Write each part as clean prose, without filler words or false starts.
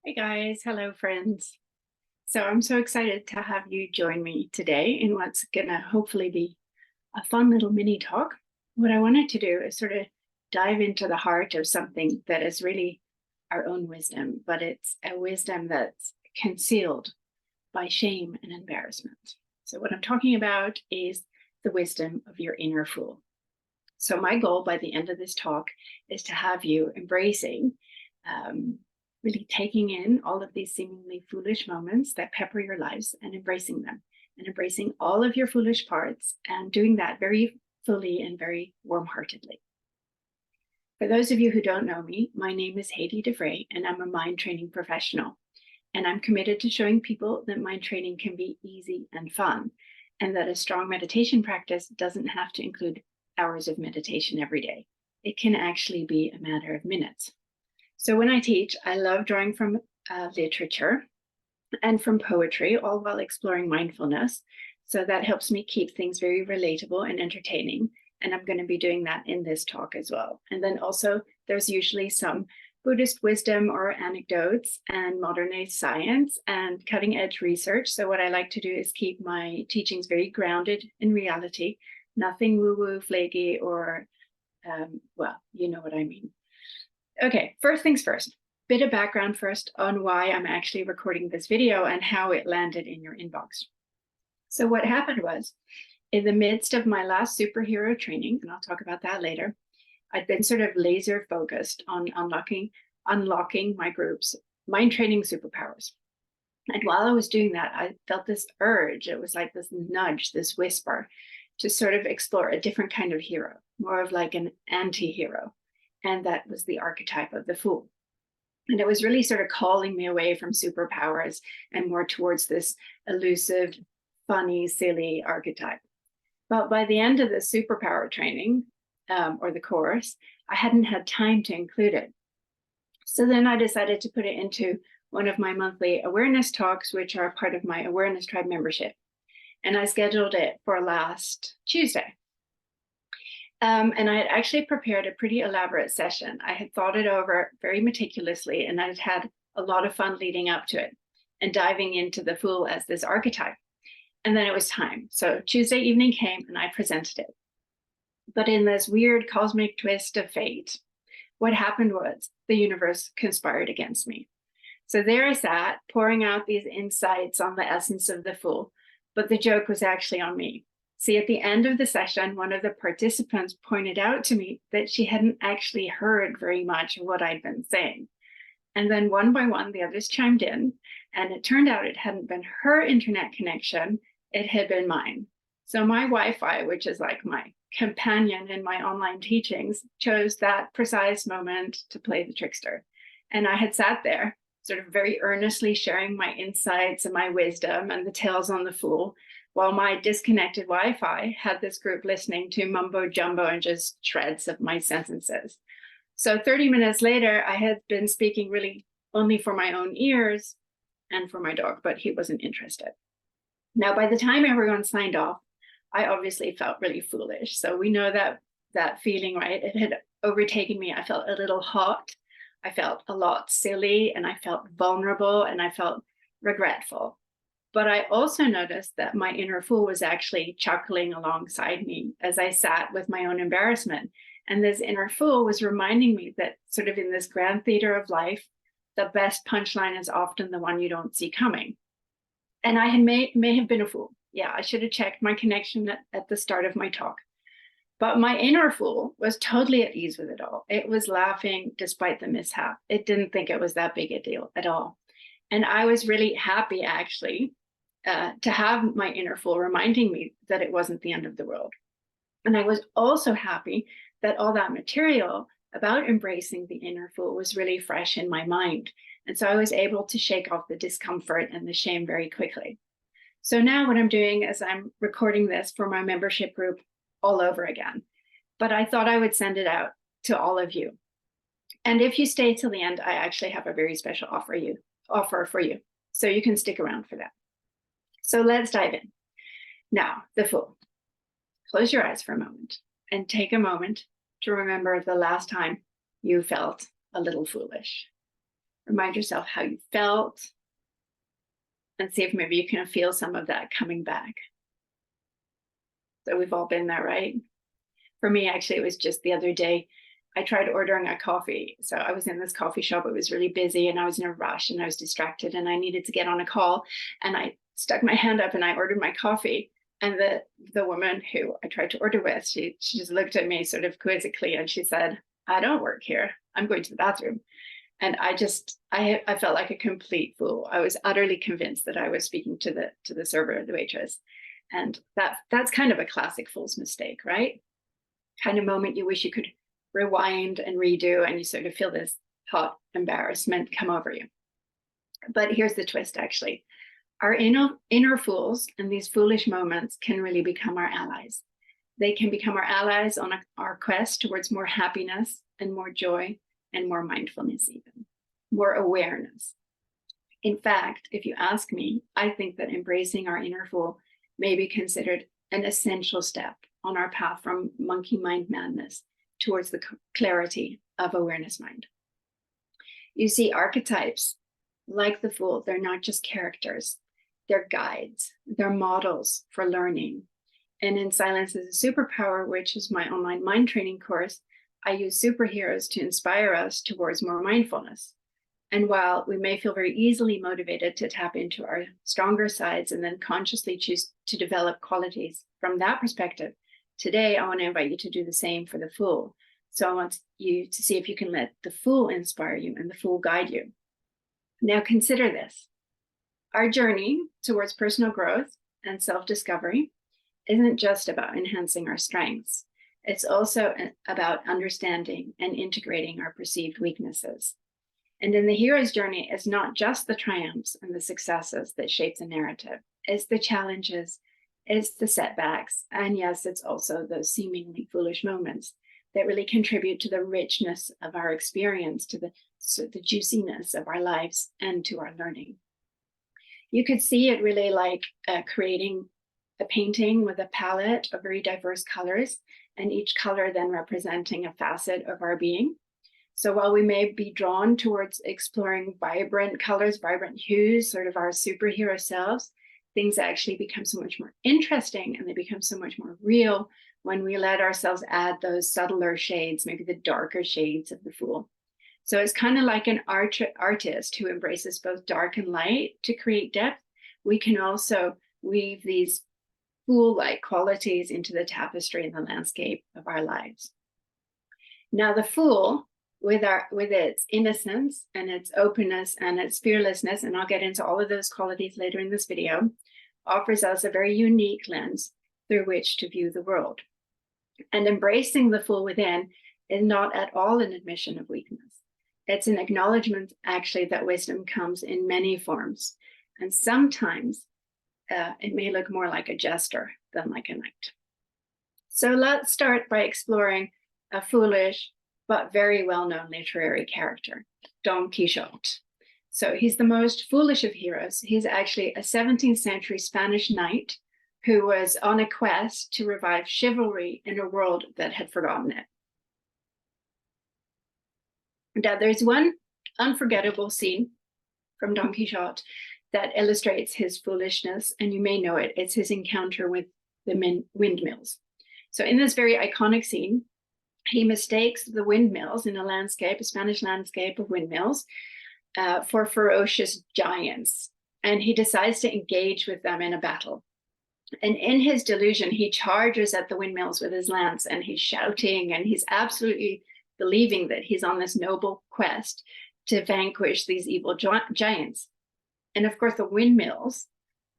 Hey guys, hello friends. So I'm so excited to have you join me today in what's gonna hopefully be a fun little mini talk. What I wanted to do is sort of dive into the heart of something that is really our own wisdom, but it's a wisdom that's concealed by shame and embarrassment. So what I'm talking about is the wisdom of your inner fool. So my goal by the end of this talk is to have you embracing um, really taking in all of these seemingly foolish moments that pepper your lives and embracing them and embracing all of your foolish parts and doing that very fully and very warm-heartedly. For those of you who don't know me, my name is Hedi de Vree and I'm a mind training professional. And I'm committed to showing people that mind training can be easy and fun, and that a strong meditation practice doesn't have to include hours of meditation every day. It can actually be a matter of minutes. So when I teach, I love drawing from literature and from poetry, all while exploring mindfulness. So that helps me keep things very relatable and entertaining. And I'm going to be doing that in this talk as well. And then also, there's usually some Buddhist wisdom or anecdotes and modern day science and cutting edge research. So, what I like to do is keep my teachings very grounded in reality, nothing woo woo, flaky, or, well, you know what I mean. Okay, first things first, bit of background first on why I'm actually recording this video and how it landed in your inbox. So what happened was, in the midst of my last superhero training, and I'll talk about that later, I'd been sort of laser focused on unlocking my group's mind training superpowers. And while I was doing that, I felt this urge. It was like this nudge, this whisper to sort of explore a different kind of hero, more of like an anti-hero. And that was the archetype of the fool. And it was really sort of calling me away from superpowers and more towards this elusive, funny, silly archetype. But by the end of the superpower training or the course, I hadn't had time to include it. So then I decided to put it into one of my monthly awareness talks, which are part of my Awareness Tribe membership. And I scheduled it for last Tuesday. And I had actually prepared a pretty elaborate session. I had thought it over very meticulously, and I'd had a lot of fun leading up to it and diving into the fool as this archetype. And then it was time. So Tuesday evening came and I presented it. But in this weird cosmic twist of fate, what happened was the universe conspired against me. So there I sat, pouring out these insights on the essence of the fool, but the joke was actually on me. See, at the end of the session, one of the participants pointed out to me that she hadn't actually heard very much of what I'd been saying. And then one by one, the others chimed in, and it turned out it hadn't been her internet connection, it had been mine. So my Wi-Fi, which is like my companion in my online teachings, chose that precise moment to play the trickster. And I had sat there, sort of very earnestly sharing my insights and my wisdom and the tales on the fool, while my disconnected Wi-Fi had this group listening to mumbo jumbo and just shreds of my sentences. So 30 minutes later, I had been speaking really only for my own ears and for my dog, but he wasn't interested. Now, by the time everyone signed off, I obviously felt really foolish. So we know that feeling, right? It had overtaken me. I felt a little hot. I felt a lot silly, and I felt vulnerable, and I felt regretful. But I also noticed that my inner fool was actually chuckling alongside me as I sat with my own embarrassment. And this inner fool was reminding me that sort of in this grand theater of life, the best punchline is often the one you don't see coming. And I had may have been a fool. Yeah, I should have checked my connection at the start of my talk. But my inner fool was totally at ease with it all. It was laughing despite the mishap. It didn't think it was that big a deal at all. And I was really happy, actually, to have my inner fool reminding me that it wasn't the end of the world. And I was also happy that all that material about embracing the inner fool was really fresh in my mind. And so I was able to shake off the discomfort and the shame very quickly. So now what I'm doing is I'm recording this for my membership group all over again. But I thought I would send it out to all of you. And if you stay till the end, I actually have a very special offer for you. So you can stick around for that. So let's dive in. Now, the fool. Close your eyes for a moment and take a moment to remember the last time you felt a little foolish. Remind yourself how you felt and see if maybe you can feel some of that coming back. So we've all been there, right? For me, actually, it was just the other day, I tried ordering a coffee. So I was in this coffee shop, it was really busy and I was in a rush and I was distracted and I needed to get on a call. And I stuck my hand up and I ordered my coffee. And the woman who I tried to order with, she just looked at me sort of quizzically and she said, "I don't work here. I'm going to the bathroom." And I felt like a complete fool. I was utterly convinced that I was speaking to the server, the waitress. And that's kind of a classic fool's mistake, right? Kind of moment you wish you could rewind and redo, and you sort of feel this hot embarrassment come over you. But here's the twist, actually. Our inner fools and these foolish moments can really become our allies. They can become our allies on our quest towards more happiness and more joy and more mindfulness, even more awareness. In fact, if you ask me, I think that embracing our inner fool may be considered an essential step on our path from monkey mind madness towards the clarity of awareness mind. You see, archetypes like the fool, they're not just characters, they're guides, they're models for learning. And in Silence is a Superpower, which is my online mind training course, I use superheroes to inspire us towards more mindfulness. And while we may feel very easily motivated to tap into our stronger sides and then consciously choose to develop qualities from that perspective, today I want to invite you to do the same for the fool. So I want you to see if you can let the fool inspire you and the fool guide you. Now consider this. Our journey towards personal growth and self-discovery isn't just about enhancing our strengths. It's also about understanding and integrating our perceived weaknesses. And in the hero's journey, it's not just the triumphs and the successes that shape the narrative. It's the challenges, it's the setbacks, and yes, it's also those seemingly foolish moments that really contribute to the richness of our experience, to the juiciness of our lives, and to our learning. You could see it really like creating a painting with a palette of very diverse colors, and each color then representing a facet of our being. So while we may be drawn towards exploring vibrant colors, vibrant hues, sort of our superhero selves, things actually become so much more interesting and they become so much more real when we let ourselves add those subtler shades, maybe the darker shades of the fool. So it's kind of like an artist who embraces both dark and light to create depth. We can also weave these fool-like qualities into the tapestry and the landscape of our lives. Now the fool, with its innocence and its openness and its fearlessness, and I'll get into all of those qualities later in this video, offers us a very unique lens through which to view the world. And embracing the fool within is not at all an admission of weakness. It's an acknowledgement, actually, that wisdom comes in many forms. And sometimes it may look more like a jester than like a knight. So let's start by exploring a foolish but very well-known literary character, Don Quixote. So he's the most foolish of heroes. He's actually a 17th century Spanish knight who was on a quest to revive chivalry in a world that had forgotten it. Now, there's one unforgettable scene from Don Quixote that illustrates his foolishness, and you may know it. It's his encounter with the windmills. So in this very iconic scene, he mistakes the windmills in a Spanish landscape of windmills, for ferocious giants. And he decides to engage with them in a battle. And in his delusion, he charges at the windmills with his lance, and he's shouting, and he's absolutely believing that he's on this noble quest to vanquish these evil giants. And of course, the windmills,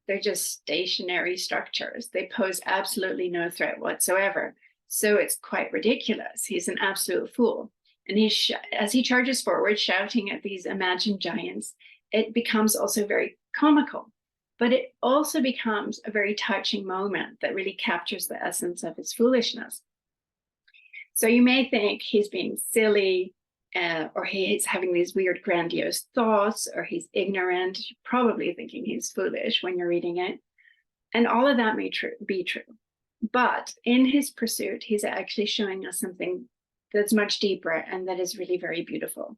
they're just stationary structures. They pose absolutely no threat whatsoever. So it's quite ridiculous. He's an absolute fool. And as he charges forward, shouting at these imagined giants, it becomes also very comical. But it also becomes a very touching moment that really captures the essence of his foolishness. So you may think he's being silly, or he's having these weird grandiose thoughts, or he's ignorant. You're probably thinking he's foolish when you're reading it. And all of that may be true. But in his pursuit, he's actually showing us something that's much deeper and that is really very beautiful.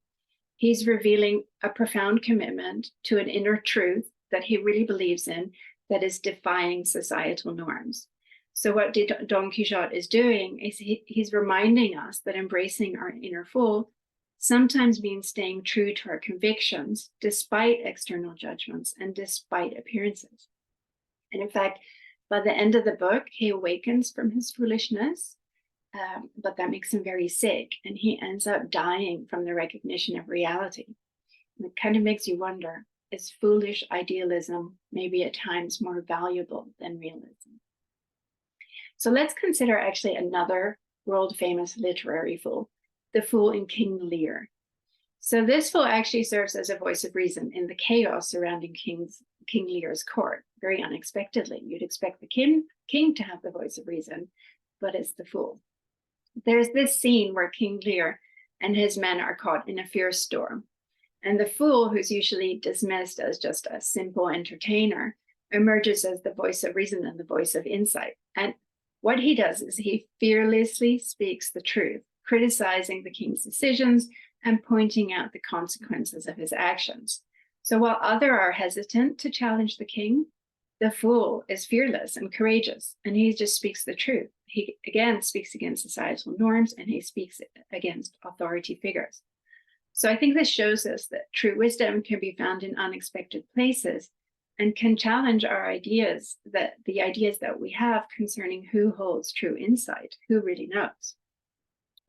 He's revealing a profound commitment to an inner truth that he really believes in that is defying societal norms. So what Don Quixote is doing is he's reminding us that embracing our inner fool sometimes means staying true to our convictions despite external judgments and despite appearances. And in fact, by the end of the book, he awakens from his foolishness, but that makes him very sick, and he ends up dying from the recognition of reality. And it kind of makes you wonder, is foolish idealism maybe at times more valuable than realism? So let's consider actually another world-famous literary fool, the fool in King Lear. So this fool actually serves as a voice of reason in the chaos surrounding King Lear's court, very unexpectedly. You'd expect the king to have the voice of reason, but it's the fool. There's this scene where King Lear and his men are caught in a fierce storm, and the fool, who's usually dismissed as just a simple entertainer, emerges as the voice of reason and the voice of insight. And what he does is he fearlessly speaks the truth, criticizing the king's decisions and pointing out the consequences of his actions. So while others are hesitant to challenge the king, the fool is fearless and courageous, and he just speaks the truth. He again speaks against societal norms, and he speaks against authority figures. So I think this shows us that true wisdom can be found in unexpected places and can challenge our ideas, the ideas that we have concerning who holds true insight, who really knows.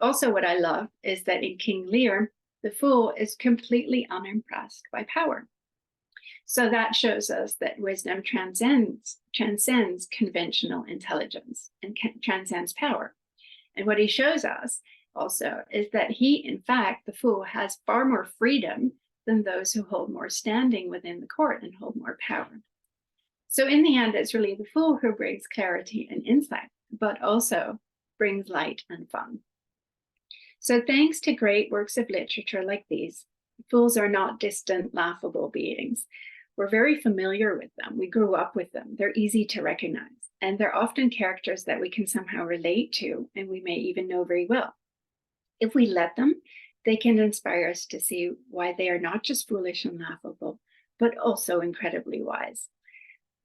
Also, what I love is that in King Lear, the fool is completely unimpressed by power. So that shows us that wisdom transcends conventional intelligence and transcends power. And what he shows us also is that he, in fact, the fool, has far more freedom than those who hold more standing within the court and hold more power. So in the end, it's really the fool who brings clarity and insight, but also brings light and fun. So thanks to great works of literature like these, fools are not distant, laughable beings. We're very familiar with them. We grew up with them. They're easy to recognize. And they're often characters that we can somehow relate to, and we may even know very well. If we let them, they can inspire us to see why they are not just foolish and laughable, but also incredibly wise.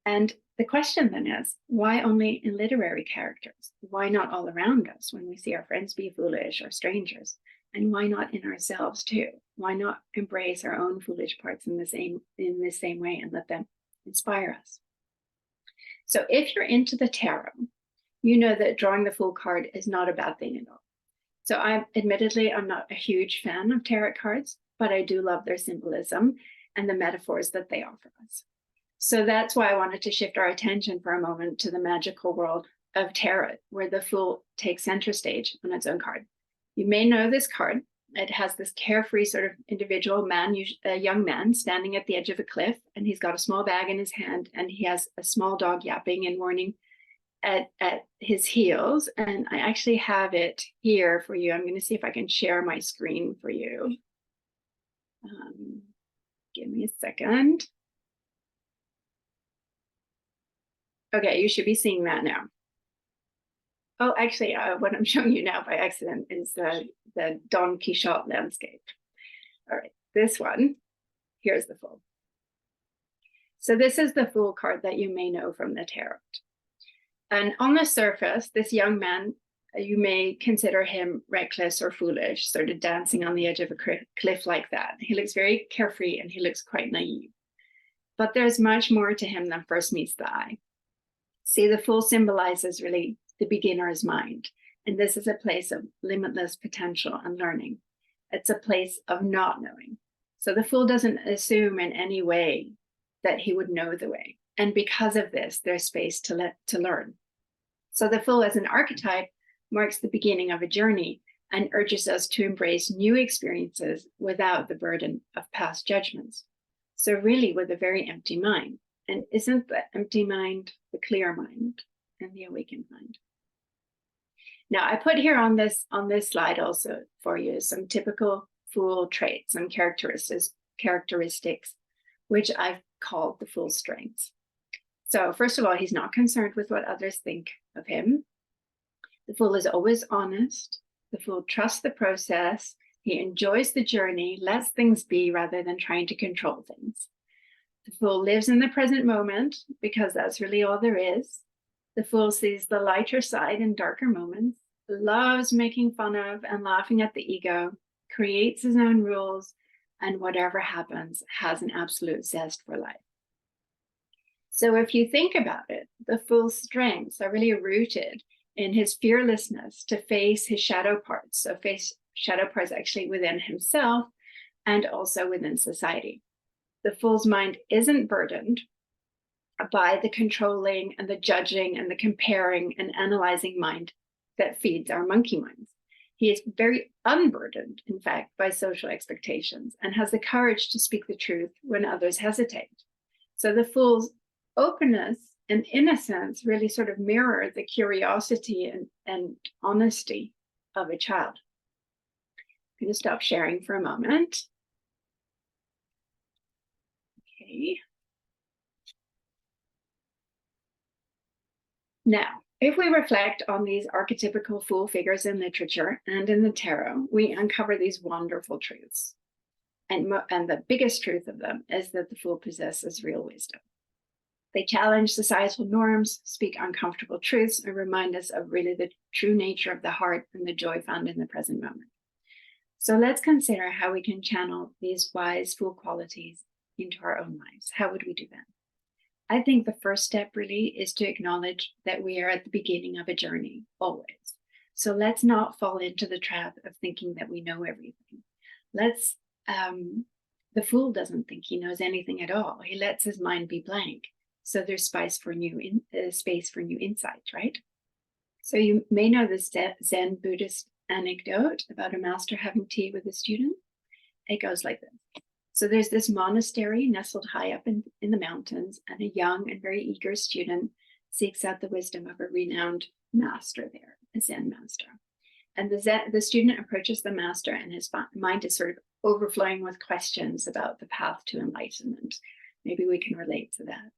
And the question then is, why only in literary characters? Why not all around us when we see our friends be foolish or strangers? And why not in ourselves too? Why not embrace our own foolish parts in the same way and let them inspire us? So if you're into the tarot, you know that drawing the Fool card is not a bad thing at all. So I'm not a huge fan of tarot cards, but I do love their symbolism and the metaphors that they offer us. So that's why I wanted to shift our attention for a moment to the magical world of tarot, where the Fool takes center stage on its own card. You may know this card. It has this carefree sort of individual man, a young man, standing at the edge of a cliff, and he's got a small bag in his hand, and he has a small dog yapping and warning at his heels. And I actually have it here for you. I'm going to see if I can share my screen for you. Give me a second. Okay, you should be seeing that now. Oh, actually, what I'm showing you now by accident is the Don Quixote landscape. All right, this one, here's the Fool. So this is the Fool card that you may know from the tarot. And on the surface, this young man, you may consider him reckless or foolish, sort of dancing on the edge of a cliff like that. He looks very carefree and he looks quite naive. But there's much more to him than first meets the eye. See, the Fool symbolizes really the beginner's mind. And this is a place of limitless potential and learning. It's a place of not knowing. So the Fool doesn't assume in any way that he would know the way. And because of this, there's space to learn. So the Fool as an archetype marks the beginning of a journey and urges us to embrace new experiences without the burden of past judgments. So really with a very empty mind. And isn't the empty mind the clear mind and the awakened mind? Now I put here on this slide also for you some typical Fool traits, some characteristics, which I've called the Fool's strengths. So first of all, he's not concerned with what others think of him. The Fool is always honest. The Fool trusts the process. He enjoys the journey, lets things be rather than trying to control things. The fool lives in the present moment because that's really all there is. The fool sees the lighter side in darker moments, loves making fun of and laughing at the ego, creates his own rules, and whatever happens, has an absolute zest for life. So if you think about it, the fool's strengths are really rooted in his fearlessness to face his shadow parts. So face shadow parts actually within himself and also within society. The fool's mind isn't burdened by the controlling and the judging and the comparing and analyzing mind that feeds our monkey minds. He is very unburdened, in fact, by social expectations and has the courage to speak the truth when others hesitate. So the fool's openness and innocence really sort of mirror the curiosity and honesty of a child. I'm going to stop sharing for a moment. Okay. Now, if we reflect on these archetypical fool figures in literature and in the tarot, we uncover these wonderful truths. And the biggest truth of them is that the fool possesses real wisdom. They challenge societal norms, speak uncomfortable truths, and remind us of really the true nature of the heart and the joy found in the present moment. So let's consider how we can channel these wise fool qualities into our own lives. How would we do that? I think the first step really is to acknowledge that we are at the beginning of a journey, always. So let's not fall into the trap of thinking that we know everything. The fool doesn't think he knows anything at all. He lets his mind be blank. So there's space for new insights, right? So you may know this Zen Buddhist anecdote about a master having tea with a student. It goes like this. So there's this monastery nestled high up in the mountains, and a young and very eager student seeks out the wisdom of a renowned master there, a Zen master. And the student approaches the master, and his mind is sort of overflowing with questions about the path to enlightenment. Maybe we can relate to that.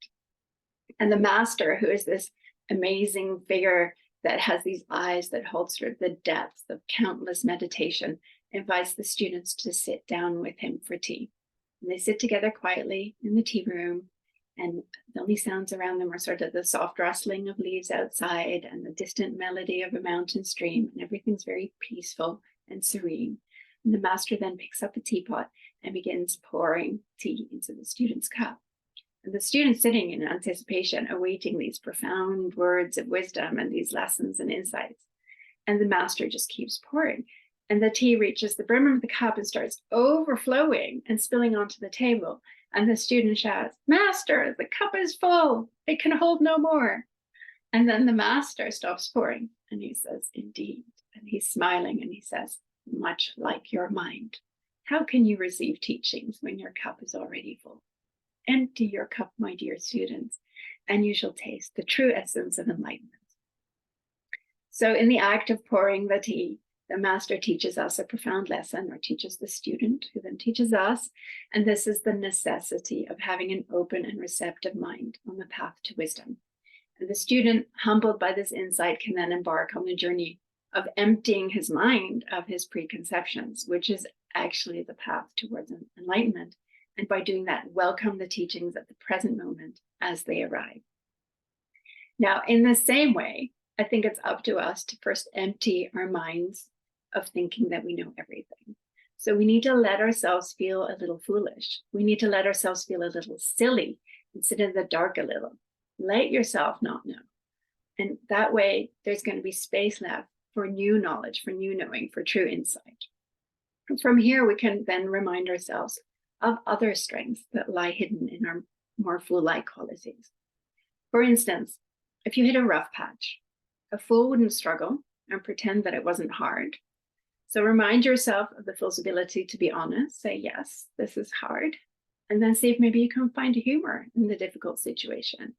And the master, who is this amazing figure that has these eyes that hold sort of the depth of countless meditation, invites the students to sit down with him for tea. And they sit together quietly in the tea room, and the only sounds around them are sort of the soft rustling of leaves outside and the distant melody of a mountain stream, and everything's very peaceful and serene. And the master then picks up a teapot and begins pouring tea into the student's cup. And the student's sitting in anticipation, awaiting these profound words of wisdom and these lessons and insights. And the master just keeps pouring. And the tea reaches the brim of the cup and starts overflowing and spilling onto the table. And the student shouts, "Master, the cup is full. It can hold no more." And then the master stops pouring and he says, "Indeed." And he's smiling and he says, "Much like your mind. How can you receive teachings when your cup is already full? Empty your cup, my dear students, and you shall taste the true essence of enlightenment." So in the act of pouring the tea, the master teaches us a profound lesson, or teaches the student, who then teaches us. And this is the necessity of having an open and receptive mind on the path to wisdom. And the student, humbled by this insight, can then embark on the journey of emptying his mind of his preconceptions, which is actually the path towards enlightenment. And by doing that, welcome the teachings at the present moment as they arrive. Now, in the same way, I think it's up to us to first empty our minds of thinking that we know everything. So we need to let ourselves feel a little foolish. We need to let ourselves feel a little silly and sit in the dark a little. Let yourself not know. And that way, there's going to be space left for new knowledge, for new knowing, for true insight. And from here, we can then remind ourselves of other strengths that lie hidden in our more fool-like qualities. For instance, if you hit a rough patch, a fool wouldn't struggle and pretend that it wasn't hard. So remind yourself of the fool's ability to be honest, say, "Yes, this is hard," and then see if maybe you can find humor in the difficult situation,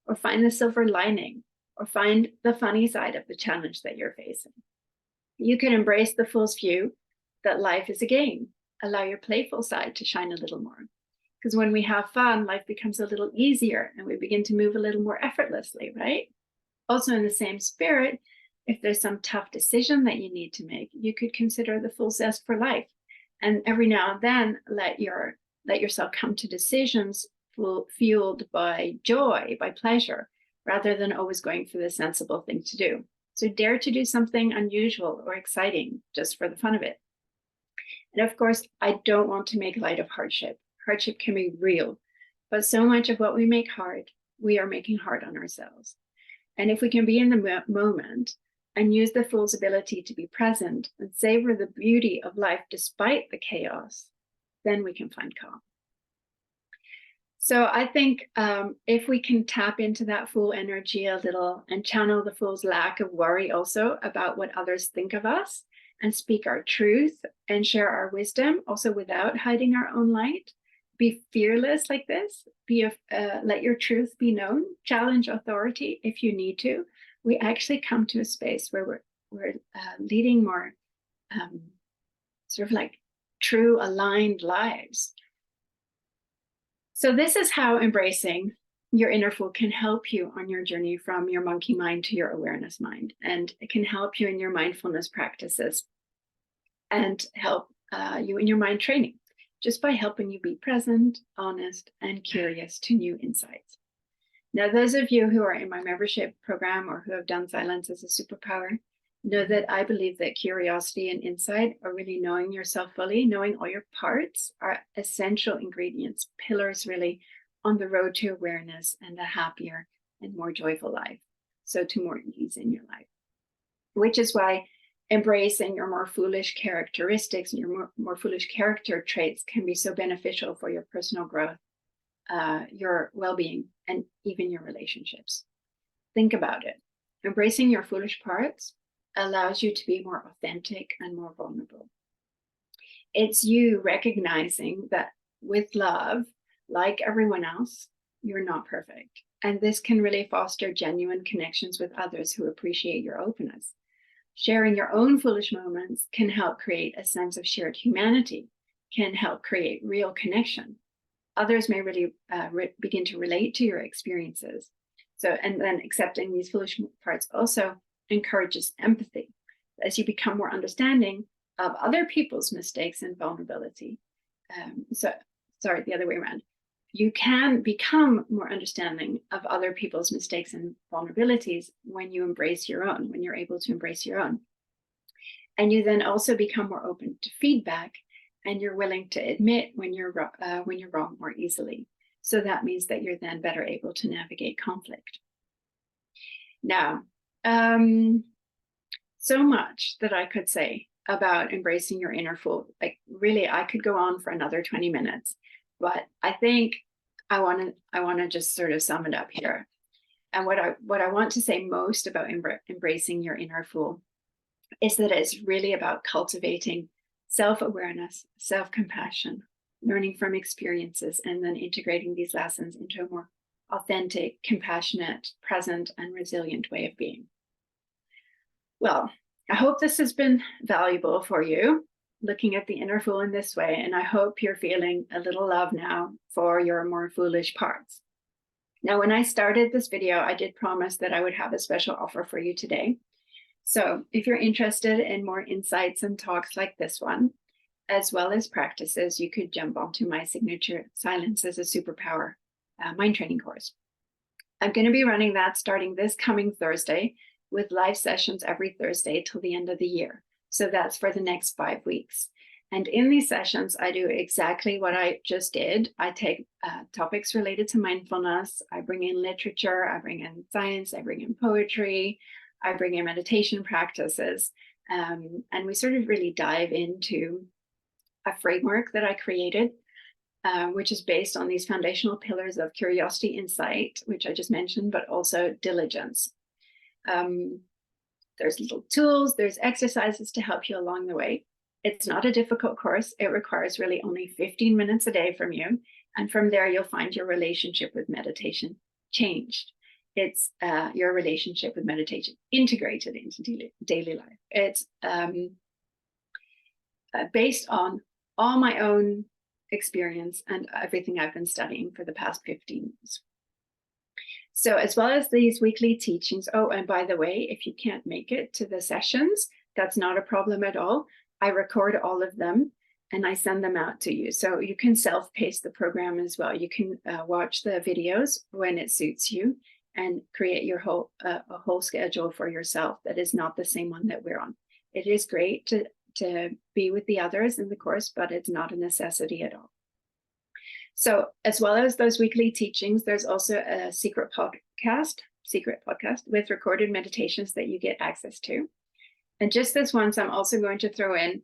or find the silver lining, or find the funny side of the challenge that you're facing. You can embrace the fool's view that life is a game. Allow your playful side to shine a little more. Because when we have fun, life becomes a little easier and we begin to move a little more effortlessly, right? Also, in the same spirit, if there's some tough decision that you need to make, you could consider the full zest for life And every now and then, let yourself come to decisions fueled by joy, by pleasure, rather than always going for the sensible thing to do. So dare to do something unusual or exciting just for the fun of it. And of course, I don't want to make light of hardship. Hardship can be real, but so much of what we make hard, we are making hard on ourselves. And if we can be in the moment and use the Fool's ability to be present and savor the beauty of life despite the chaos, then we can find calm. So I think if we can tap into that Fool energy a little and channel the Fool's lack of worry also about what others think of us, and speak our truth and share our wisdom, also without hiding our own light, be fearless like this, let your truth be known, challenge authority if you need to, we actually come to a space where we're leading more sort of like true aligned lives. So this is how embracing your inner Fool can help you on your journey from your monkey mind to your awareness mind. And it can help you in your mindfulness practices and help you in your mind training, just by helping you be present, honest, and curious to new insights. Now, those of you who are in my membership program or who have done Silence as a Superpower know that I believe that curiosity and insight, or really knowing yourself fully, knowing all your parts, are essential ingredients, pillars really, on the road to awareness and a happier and more joyful life. So to more ease in your life, which is why embracing your more foolish characteristics and your more foolish character traits can be so beneficial for your personal growth, your well-being, and even your relationships. Think about it. Embracing your foolish parts allows you to be more authentic and more vulnerable. It's you recognizing that with love, like everyone else, you're not perfect. And this can really foster genuine connections with others who appreciate your openness. Sharing your own foolish moments can help create a sense of shared humanity, can help create real connection. Others may really begin to relate to your experiences. So, and then accepting these foolish parts also encourages empathy as you become more understanding of other people's mistakes and vulnerability. The other way around. You can become more understanding of other people's mistakes and vulnerabilities when you embrace your own, when you're able to embrace your own. And you then also become more open to feedback, and you're willing to admit when you're wrong more easily. So that means that you're then better able to navigate conflict. Now, so much that I could say about embracing your inner Fool. Like really, I could go on for another 20 minutes, but I think I want to just sort of sum it up here. And what I want to say most about embracing your inner Fool is that it's really about cultivating self-awareness, self-compassion, learning from experiences, and then integrating these lessons into a more authentic, compassionate, present, and resilient way of being. Well, I hope this has been valuable for you, looking at the inner Fool in this way, and I hope you're feeling a little love now for your more foolish parts. Now, when I started this video, I did promise that I would have a special offer for you today. So if you're interested in more insights and talks like this one, as well as practices, you could jump onto my signature Silence as a Superpower mind training course. I'm going to be running that starting this coming Thursday, with live sessions every Thursday till the end of the year. So that's for the next 5 weeks. And in these sessions, I do exactly what I just did. I take topics related to mindfulness. I bring in literature, I bring in science, I bring in poetry, I bring in meditation practices. And we sort of really dive into a framework that I created, which is based on these foundational pillars of curiosity, insight, which I just mentioned, but also diligence. There's little tools, there's exercises to help you along the way. It's not a difficult course. It requires really only 15 minutes a day from you. And from there, you'll find your relationship with meditation changed. It's your relationship with meditation integrated into daily life. It's based on all my own experience and everything I've been studying for the past 15 years. So as well as these weekly teachings, oh, and by the way, if you can't make it to the sessions, that's not a problem at all. I record all of them and I send them out to you. So you can self-pace the program as well. You can watch the videos when it suits you and create your a whole schedule for yourself that is not the same one that we're on. It is great to be with the others in the course, but it's not a necessity at all. So as well as those weekly teachings, there's also a secret podcast with recorded meditations that you get access to. And just this once, I'm also going to throw in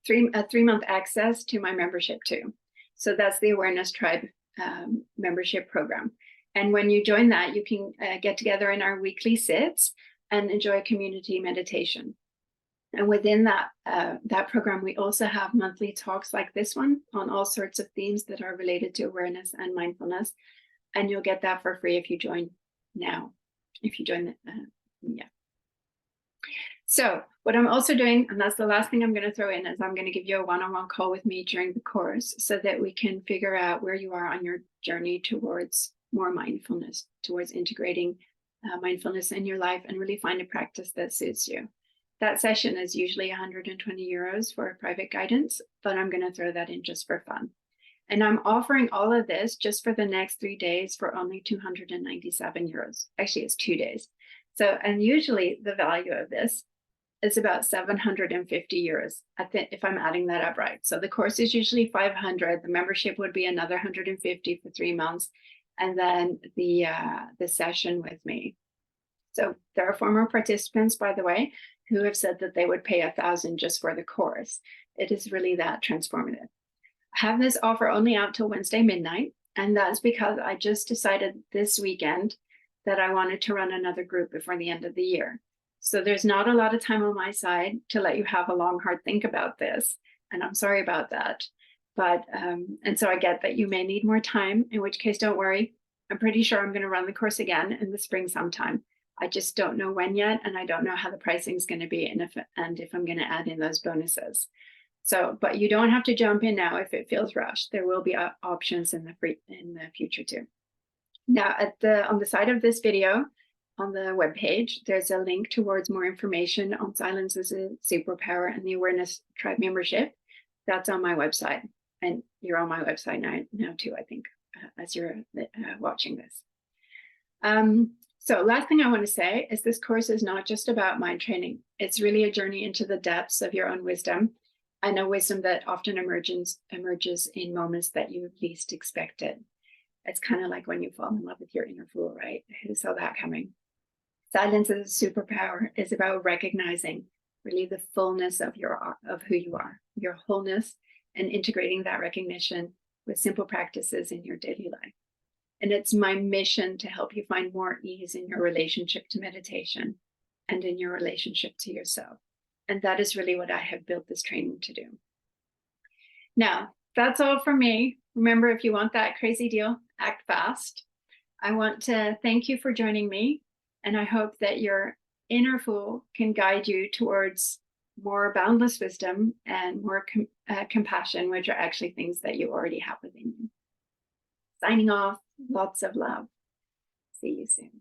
a 3-month access to my membership too. So that's the Awareness Tribe membership program. And when you join that, you can get together in our weekly sits and enjoy community meditation. And within that program, we also have monthly talks like this one on all sorts of themes that are related to awareness and mindfulness. And you'll get that for free if you join now, if you join yeah. So what I'm also doing, and that's the last thing I'm going to throw in, is I'm going to give you a one-on-one call with me during the course so that we can figure out where you are on your journey towards more mindfulness, towards integrating mindfulness in your life and really find a practice that suits you. That session is usually 120 euros for private guidance, but I'm going to throw that in just for fun. And I'm offering all of this just for the next 3 days for only 297 euros. Actually, it's 2 days. So, and usually the value of this is about 750 euros, if I'm adding that up right. So the course is usually 500. The membership would be another 150 for 3 months. And then the session with me. So there are former participants, by the way, who have said that they would pay 1,000 just for the course. It is really that transformative. I have this offer only out till Wednesday midnight, and that's because I just decided this weekend that I wanted to run another group before the end of the year. So there's not a lot of time on my side to let you have a long, hard think about this, and I'm sorry about that. But, and so I get that you may need more time, in which case, don't worry. I'm pretty sure I'm going to run the course again in the spring sometime. I just don't know when yet, and I don't know how the pricing is going to be and if I'm going to add in those bonuses. So, but you don't have to jump in now if it feels rushed. There will be options in the future too. Now, on the side of this video, on the webpage, there's a link towards more information on Silence as a Superpower and the Awareness Tribe membership. That's on my website, and you're on my website now too, I think, as you're watching this. So last thing I want to say is this course is not just about mind training. It's really a journey into the depths of your own wisdom, and a wisdom that often emerges in moments that you least expected. It's kind of like when you fall in love with your inner fool, right? Who saw that coming? Silence as a Superpower is about recognizing really the fullness of who you are, your wholeness, and integrating that recognition with simple practices in your daily life. And it's my mission to help you find more ease in your relationship to meditation and in your relationship to yourself. And that is really what I have built this training to do. Now, that's all for me. Remember, if you want that crazy deal, act fast. I want to thank you for joining me. And I hope that your inner fool can guide you towards more boundless wisdom and more compassion, which are actually things that you already have within you. Signing off, lots of love. See you soon.